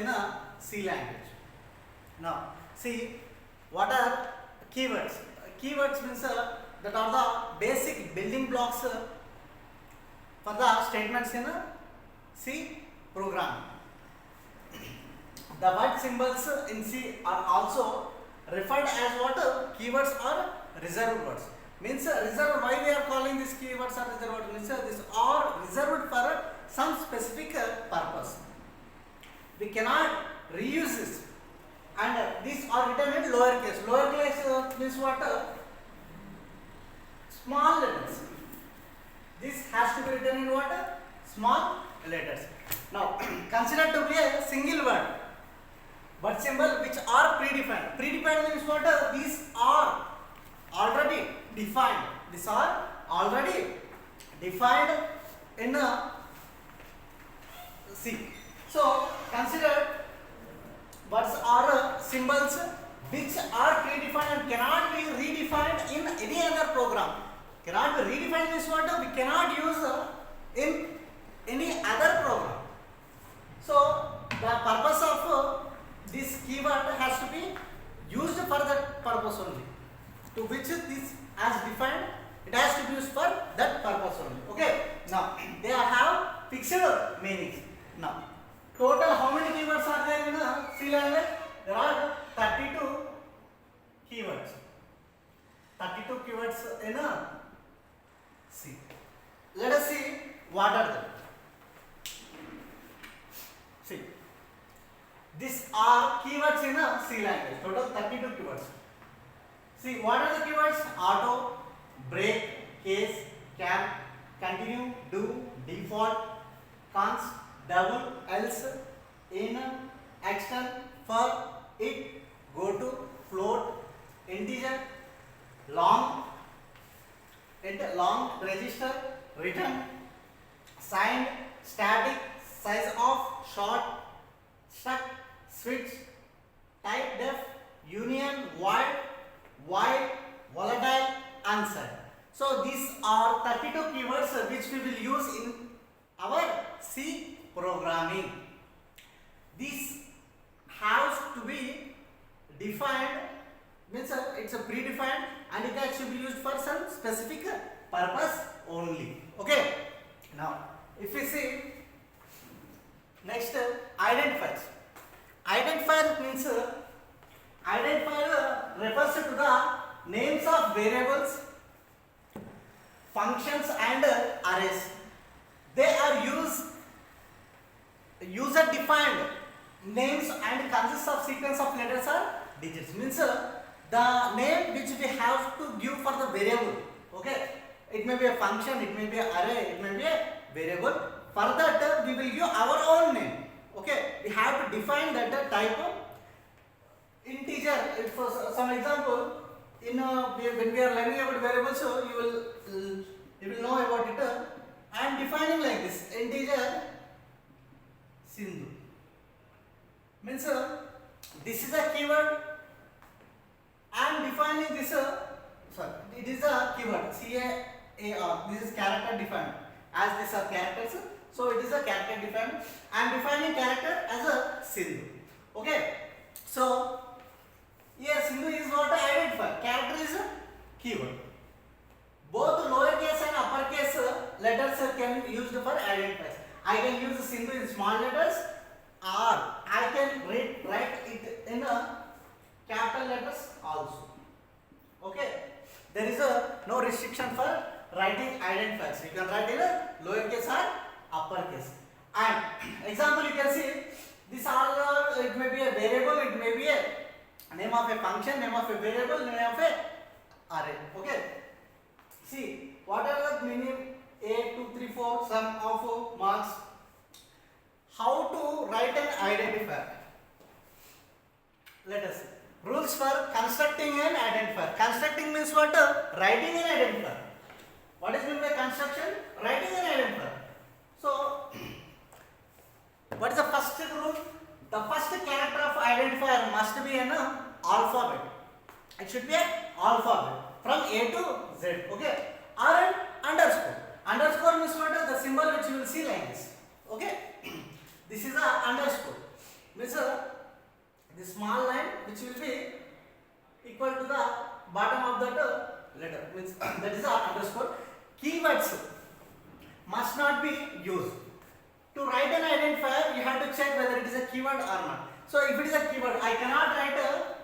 in a C language. Now, see what are keywords. Keywords means that are the basic building blocks for the statements in a C program. The word symbols in C are also referred as what? Keywords or reserved words. Means reserved, why we are calling these keywords or reserved words? Means these are reserved for some specific purpose. We cannot reuse this. And these are written in lowercase. Lowercase means what? Small letters. This has to be written in what? Small letters. Now, consider to be a single word. Word symbol which are predefined. Predefined means what? These are already defined. These are already defined in a C. So, consider words are symbols which are predefined and cannot be redefined in any other program. Cannot be redefined means what? We cannot use in any other program. So, the purpose of this keyword has to be used for that purpose only. To which this as defined, it has to be used for that purpose only. Okay. Now, they have fixed meanings. Now, total how many keywords are there in a C language? There are 32 keywords. 32 keywords in a C. Let us see what are them. See, these are keywords in a C language. Total 32 keywords. See, what are the keywords? Auto, break, case, can, continue, do, default, cons, double, else, in, extend, for, it, go to, float, integer, long, register, return, signed, static, size of, short, stuck, switch, type def, union, void, volatile, unset. So these are 32 keywords which we will use in our C programming. These has to be defined, means it's a predefined and it has to be used for some specific purpose only. Okay. Now, if we see next identifiers. Identifier means identifier refers to the names of variables, functions and arrays. They are user defined names and consists of sequence of letters or digits. Means the name which we have to give for the variable. Okay, it may be a function, it may be an array, it may be a variable. For that we will give our own name. Okay, we have to define that type of integer. For some example, in when we are learning about variables, so you will know about it. I am defining like this: integer Sindhu. Means this is a keyword. I am defining this. Sorry, it is a keyword CAAR. This is character defined. As these are characters, so it is a character defined. I am defining character as a Sindhu. Okay. So here Sindhu is not an identifier. Character is a keyword. Both lowercase and uppercase letters can be used for identifiers. I can use Sindhu in small letters, or I can write it in a capital letters also. Okay. There is no restriction for writing identifiers. You can write in a lowercase or uppercase. And example, you can see these are it may be a variable, it may be a name of a function, name of a variable, name of a array. Okay. See, what are the meaning? 8, 2, 3, 4, sum of marks. How to write an identifier? Let us see. Rules for constructing an identifier. Constructing means what? Writing an identifier. What is meant by construction? Writing an identifier. So, what is the first rule? The first character of identifier must be an alphabet. It should be an alphabet from A to Z. Okay. Or an underscore. Underscore means what? The symbol which you will see like this. Okay. This is a underscore. means the small line which will be equal to the bottom of that letter, means that is the underscore. Keywords must not be used. To write an identifier, you have to check whether it is a keyword or not. So if it is a keyword, I cannot write a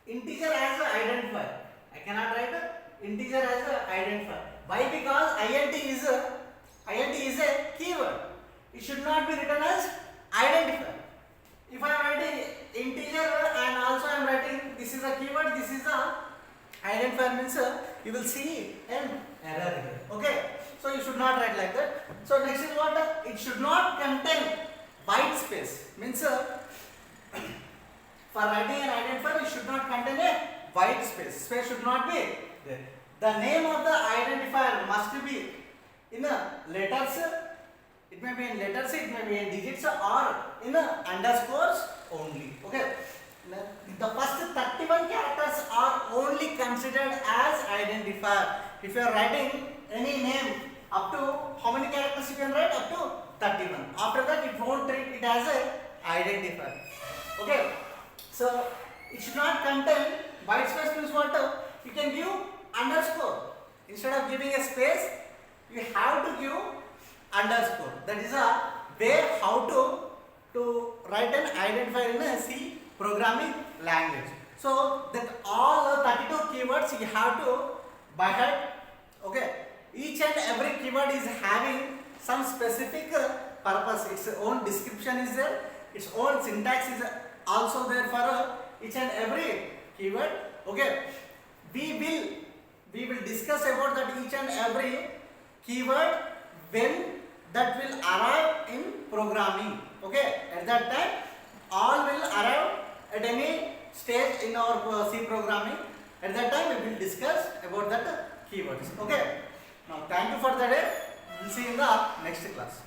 integer as an identifier. I cannot write a integer as an identifier. Why? Because int is a keyword. It should not be written as identifier. If I am writing integer and also I am writing this is a keyword, this is a identifier, means you will see an error here. Okay, so you should not write like that. So next is what? It should not contain white space, means for writing an identifier it should not contain a white space. Space should not be there. The name of the identifier must be in letters. It may be in letters, it may be in digits, or in underscores only. Okay. The first 31 characters are only considered as identifier. If you are writing any name up to how many characters you can write? Up to 31. After that, it won't treat it as a identifier. Okay. So it should not contain white space, means what? You can give underscore. Instead of giving a space, you have to give underscore. That is a way how to write an identifier in a C programming language. So that all 32 keywords you have to by heart. Okay. Each and every keyword is having some specific purpose. Its own description is there. Its own syntax is also there for each and every keyword. Okay. We will discuss about that each and every keyword when that will arrive in programming. Okay. At that time, all will arrive at any stage in our C programming. At that time, we will discuss about that keywords. Okay. Now, thank you for the day. We will see you in the next class.